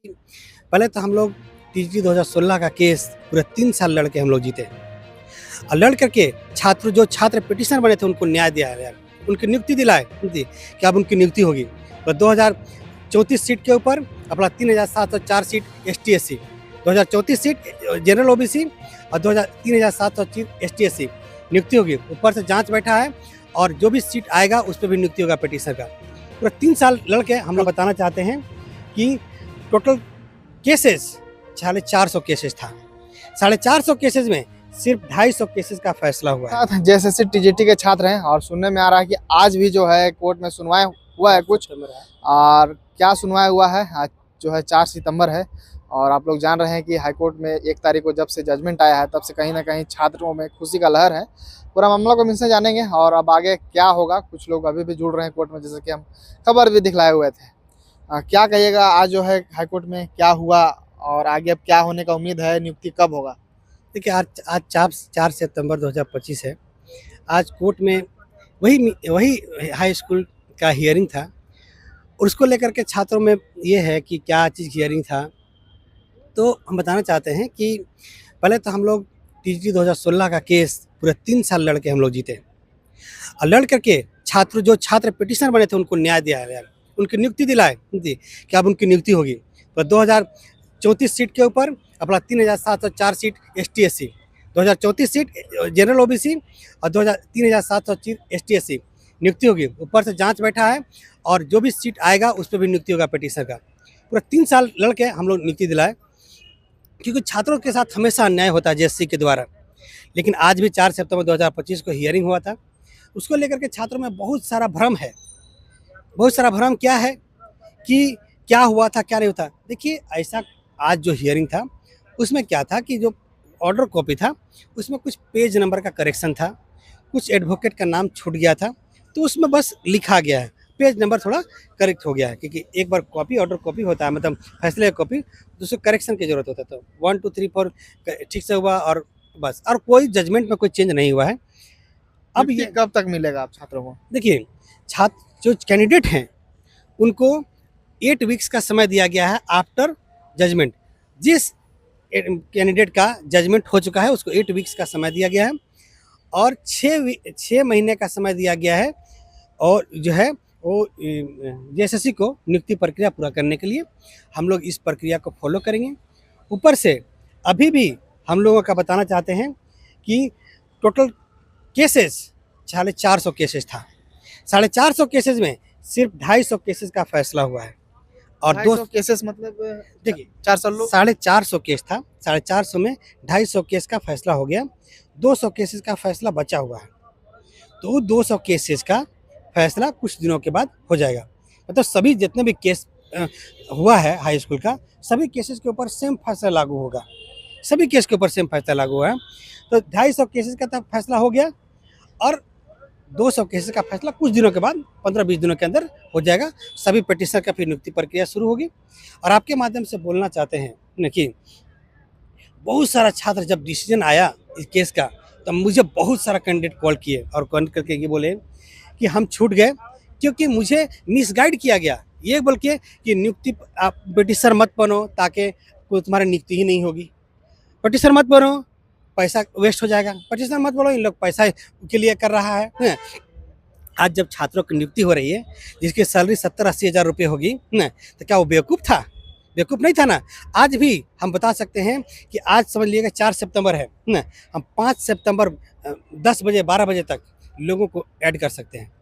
पहले तो हम लोग टीजी 2016 का केस पूरे 3 साल लड़ के हम लोग जीते और लड़ करके छात्र पिटीशनर बने थे उनको न्याय दिया गया, उनकी नियुक्ति दिलाए जी कि अब उनकी नियुक्ति होगी। तो 2034 सीट के ऊपर अपना 3704 seat ST/SC, 2034 seat general OBC और 3700 सीट ST/SC नियुक्ति होगी। ऊपर से जांच बैठा है और जो भी सीट आएगा उस पर भी नियुक्ति होगा पिटीशनर का। पूरा 3 साल लड़ के हम लोग बताना चाहते हैं कि टोटल केसेस 450 केसेस था। 450 केसेस में सिर्फ 250 केसेस का फैसला हुआ है। JSSC TGT के छात्र हैं और सुनने में आ रहा है कि आज भी जो है कोर्ट में सुनवाई हुआ है कुछ, और क्या सुनवाई हुआ है आज जो है 4 सितंबर है। और आप लोग जान रहे हैं कि हाईकोर्ट में 1 तारीख को जब से जजमेंट आया है तब से कहीं ना कहीं छात्रों में खुशी का लहर है। पूरा मामला को इनसे जानेंगे और अब आगे क्या होगा। कुछ लोग अभी भी जुड़ रहे हैं कोर्ट में, जैसे कि हम खबर भी दिखलाए हुए थे। क्या कहिएगा आज जो है हाईकोर्ट में क्या हुआ और आगे अब क्या होने का उम्मीद है, नियुक्ति कब होगा? देखिए आज 4 सितंबर 2025 है। आज कोर्ट में वही हाई स्कूल का हियरिंग था और उसको लेकर के छात्रों में ये है कि क्या चीज़ हियरिंग था। तो हम बताना चाहते हैं कि पहले तो हम लोग टीजी 2016 का केस पूरे 3 साल लड़ के हम लोग जीते और लड़ करके छात्र पिटीशनर बने थे उनको न्याय दिया गया, उनकी नियुक्ति दिलाए जी कि अब उनकी नियुक्ति होगी। तो 2034 सीट के ऊपर अपना 3704 seat ST/SC, 2034 seat general OBC और 3700 सीट ST/SC नियुक्ति होगी। ऊपर से जांच बैठा है और जो भी सीट आएगा उस पर भी नियुक्ति होगा पिटीशनर का। पूरा 3 साल लड़ के हम लोग नियुक्ति दिलाए, क्योंकि छात्रों के साथ हमेशा अन्याय होता है JSC के द्वारा। लेकिन आज भी 4 सितंबर 2025 को हियरिंग हुआ था, उसको लेकर के छात्रों में बहुत सारा भ्रम है। बहुत सारा भ्रम क्या है कि क्या हुआ था क्या नहीं हुआ था। देखिए ऐसा आज जो हियरिंग था उसमें क्या था कि जो ऑर्डर कॉपी था उसमें कुछ पेज नंबर का करेक्शन था, कुछ एडवोकेट का नाम छूट गया था, तो उसमें बस लिखा गया है, पेज नंबर थोड़ा करेक्ट हो गया है। क्योंकि एक बार ऑर्डर कॉपी होता है, मतलब फैसले का कॉपी, तो उसको करेक्शन की जरूरत होता है। तो 1 2 3 4 ठीक से हुआ और बस, और कोई जजमेंट में कोई चेंज नहीं हुआ है। अब ये कब तक मिलेगा आप छात्रों को? देखिए जो कैंडिडेट हैं उनको 8 वीक्स का समय दिया गया है आफ्टर जजमेंट। जिस कैंडिडेट का जजमेंट हो चुका है उसको 8 वीक्स का समय दिया गया है और 6 महीने का समय दिया गया है। और जो है वो JSSC को नियुक्ति प्रक्रिया पूरा करने के लिए हम लोग इस प्रक्रिया को फॉलो करेंगे। ऊपर से अभी भी हम लोगों का बताना चाहते हैं कि टोटल केसेस 450 केसेस था। 450 केसेस में सिर्फ 250 केसेस का फैसला हुआ है और 250 केसेस मतलब देखिए 400 लोग 450 केस था। 450 में 250 केस का फैसला हो गया, 200 केसेस का फैसला बचा हुआ है। तो 200 केसेस का फैसला कुछ दिनों के बाद हो जाएगा। मतलब सभी जितने भी केस हुआ है हाई स्कूल का, सभी केसेस के ऊपर सेम फैसला लागू होगा। सभी केस के ऊपर सेम फैसला लागू हुआ है। तो 250 केसेस का तब फैसला हो गया और 200 केसेस का फैसला कुछ दिनों के बाद 15-20 दिनों के अंदर हो जाएगा। सभी पिटीशनर का फिर नियुक्ति प्रक्रिया शुरू होगी। और आपके माध्यम से बोलना चाहते हैं कि बहुत सारा छात्र जब डिसीजन आया इस केस का, तो मुझे बहुत सारा कैंडिडेट कॉल किए और कॉल करके ये बोले कि हम छूट गए क्योंकि मुझे मिसगाइड किया गया, ये बोल के कि नियुक्ति आप पिटीशनर मत बनो ताकि कोई तुम्हारी नियुक्ति ही नहीं होगी। पिटीशनर मत बनो, पैसा वेस्ट हो जाएगा। पिटीशनर मत बोलो, इन लोग पैसा के लिए कर रहा है। आज जब छात्रों की नियुक्ति हो रही है जिसकी सैलरी 70-80 हज़ार रुपये होगी ना, तो क्या वो बेवकूफ़ था? बेवकूफ़ नहीं था ना। आज भी हम बता सकते हैं कि आज समझ लीजिएगा 4 सितंबर है ना, हम 5 सितंबर 10 बजे 12 बजे तक लोगों को ऐड कर सकते हैं।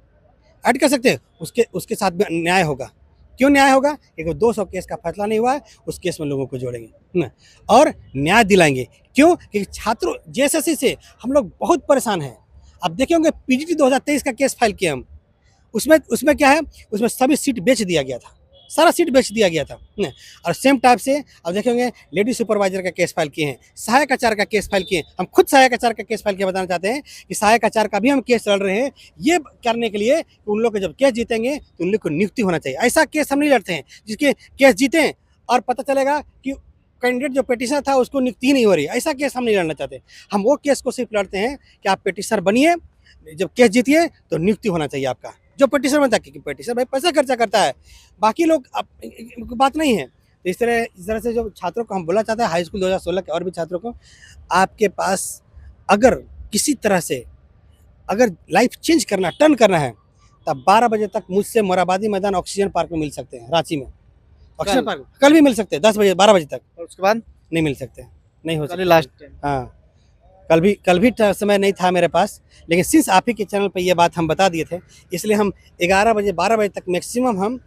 उसके साथ भी न्याय होगा। क्यों न्याय होगा? क्योंकि 200 केस का फैसला नहीं हुआ है, उस केस में लोगों को जोड़ेंगे ना और न्याय दिलाएंगे। क्यों? क्योंकि छात्रों JSSC से हम लोग बहुत परेशान हैं। आप देखे होंगे PGT 2023 का केस फाइल किया हम, उसमें क्या है, उसमें सभी सीट बेच दिया गया था, सारा सीट बेच दिया गया था ना। और सेम टाइप से आप देखेंगे लेडी सुपरवाइजर का केस फाइल किए हैं, सहायक आचार्य का केस फाइल किए हैं। हम खुद सहायक आचार्य का केस फाइल किया। बताना चाहते हैं कि सहायक आचार्य का भी हम केस लड़ रहे हैं, ये करने के लिए कि उन लोग जब केस जीतेंगे तो उन लोग को नियुक्ति होना चाहिए। ऐसा केस हम नहीं लड़ते हैं जिसके केस जीतें और पता चलेगा कि कैंडिडेट जो पिटीशनर था उसको नियुक्ति ही नहीं हो रही। ऐसा केस हम नहीं लड़ना चाहते। हम वो केस को सिर्फ लड़ते हैं कि आप पिटीशनर बनिए, जब केस जीतिए तो नियुक्ति होना चाहिए आपका। जो पिटीशनर बनता है, क्योंकि पिटीशनर भाई पैसा खर्चा करता है, बाकी लोग बात नहीं है। तो इस तरह से जो छात्रों को हम बोलना चाहते हैं, हाई स्कूल 2016 के और भी छात्रों को, आपके पास अगर किसी तरह से अगर लाइफ चेंज करना, टर्न करना है, तब 12 बजे तक मुझसे मोराबादी मैदान ऑक्सीजन पार्क में मिल सकते हैं, रांची में। ऑक्सीजन पार्क कल भी मिल सकते हैं, 10 बजे 12 बजे तक। और उसके बाद नहीं मिल सकते, नहीं हो कल सकते। Last time. हाँ, कल भी समय नहीं था मेरे पास, लेकिन सिंस आप ही के चैनल पे ये बात हम बता दिए थे, इसलिए हम 11 बजे 12 बजे तक मैक्सिमम हम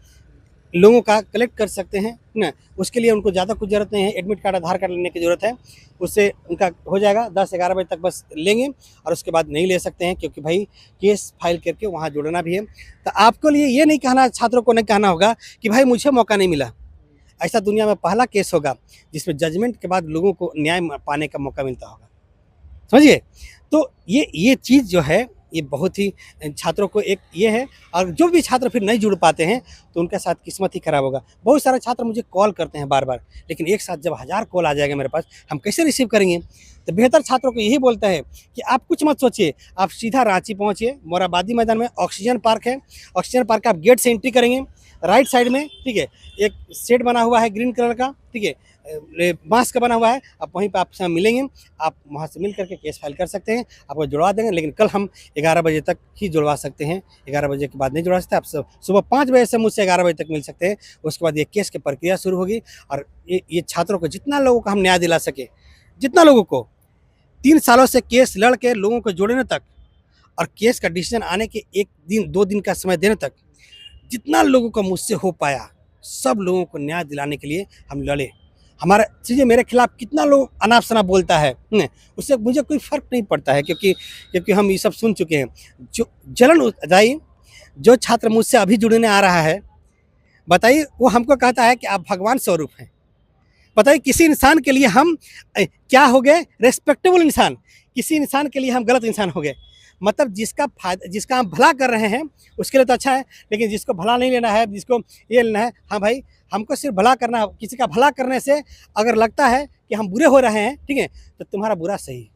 लोगों का कलेक्ट कर सकते हैं ना। उसके लिए उनको ज़्यादा कुछ ज़रूरत नहीं है, एडमिट कार्ड आधार कार्ड लेने की ज़रूरत है, उससे उनका हो जाएगा। 10-11 बजे तक बस लेंगे और उसके बाद नहीं ले सकते हैं, क्योंकि भाई केस फाइल करके वहाँ जोड़ना भी है। तो आपको लिए ये नहीं कहना, छात्रों को नहीं कहना होगा कि भाई मुझे मौका नहीं मिला। ऐसा दुनिया में पहला केस होगा जिसमें जजमेंट के बाद लोगों को न्याय पाने का मौका मिलता होगा, समझिए। तो ये चीज़ जो है, ये बहुत ही छात्रों को एक ये है, और जो भी छात्र फिर नहीं जुड़ पाते हैं तो उनके साथ किस्मत ही खराब होगा। बहुत सारे छात्र मुझे कॉल करते हैं बार बार, लेकिन एक साथ जब 1000 कॉल आ जाएगा मेरे पास, हम कैसे रिसीव करेंगे। तो बेहतर छात्रों को यही बोलता है कि आप कुछ मत सोचिए, आप सीधा रांची पहुँचिए, मोराबादी मैदान में ऑक्सीजन पार्क है। ऑक्सीजन पार्क का आप गेट से एंट्री करेंगे, राइट साइड में, ठीक है, एक शेड बना हुआ है ग्रीन कलर का, ठीक है, बांस का बना हुआ है। आप वहीं पे आपसे मिलेंगे, आप वहाँ से मिल करके केस फाइल कर सकते हैं, आपको जुड़वा देंगे। लेकिन कल हम 11 बजे तक ही जुड़वा सकते हैं, 11 बजे के बाद नहीं जुड़वा सकते। आप सुबह 5 बजे से मुझसे 11 बजे तक मिल सकते हैं। उसके बाद ये केस की प्रक्रिया शुरू होगी, और ये छात्रों को, जितना लोगों को हम न्याय दिला सके, जितना लोगों को 3 सालों से केस लड़ के लोगों को जोड़ने तक, और केस का डिसीजन आने के 1 दिन 2 दिन का समय देने तक, जितना लोगों को मुझसे हो पाया, सब लोगों को न्याय दिलाने के लिए हम लड़े। हमारा चीज़ें, मेरे खिलाफ कितना लोग अनाप शनाप बोलता है, उससे मुझे कोई फ़र्क नहीं पड़ता है, क्योंकि हम ये सब सुन चुके हैं। जो जलन जाई, जो छात्र मुझसे अभी जुड़ने आ रहा है, बताइए, वो हमको कहता है कि आप भगवान स्वरूप हैं। बताइए, किसी इंसान के लिए हम क्या हो गए, रेस्पेक्टेबल इंसान, किसी इंसान के लिए हम गलत इंसान हो गए। मतलब जिसका हम भला कर रहे हैं उसके लिए तो अच्छा है, लेकिन जिसको भला नहीं लेना है, जिसको ये लेना है, हाँ भाई, हमको सिर्फ भला करना है। किसी का भला करने से अगर लगता है कि हम बुरे हो रहे हैं, ठीक है, तो तुम्हारा बुरा सही।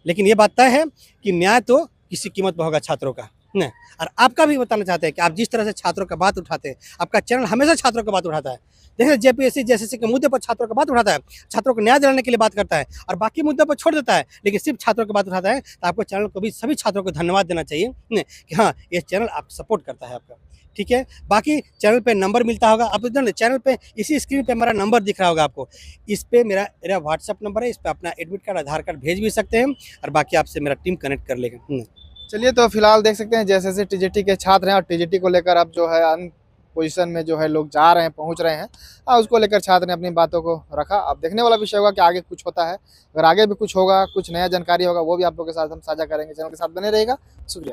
लेकिन ये बात तय है कि न्याय तो किसी कीमत पर होगा छात्रों का, न। और आपका भी बताना चाहते हैं कि आप जिस तरह से छात्रों का बात उठाते हैं, आपका चैनल हमेशा छात्रों का बात उठाता है। देखिए, जेपीएससी जैसे के मुद्दे पर छात्रों का बात उठाता है, छात्रों को न्याय दिलाने के लिए बात करता है, और बाकी मुद्दों पर छोड़ देता है, लेकिन सिर्फ छात्रों की बात उठाता है। तो आपको चैनल को भी, सभी छात्रों को धन्यवाद देना चाहिए कि हाँ, ये चैनल आप सपोर्ट करता है आपका, ठीक है। बाकी चैनल पे नंबर मिलता होगा, आप इधर चैनल पे इसी स्क्रीन पे हमारा नंबर दिख रहा होगा आपको। इस पे मेरा व्हाट्सअप नंबर है, इस पे अपना एडमिट कार्ड, आधार कार्ड भेज भी सकते हैं, और बाकी आपसे मेरा टीम कनेक्ट कर लेगा। चलिए, तो फिलहाल देख सकते हैं जैसे जैसे टीजीटी के छात्र हैं, और टीजीटी को लेकर अब जो है अन पोजीशन में जो है लोग जा रहे हैं, पहुंच रहे हैं, उसको लेकर छात्र ने अपनी बातों को रखा। अब देखने वाला विषय होगा कि आगे कुछ होता है। अगर आगे भी कुछ होगा, कुछ नया जानकारी होगा, वो भी आप लोगों के साथ हम साझा करेंगे। चैनल के साथ बने रहेगा। शुक्रिया।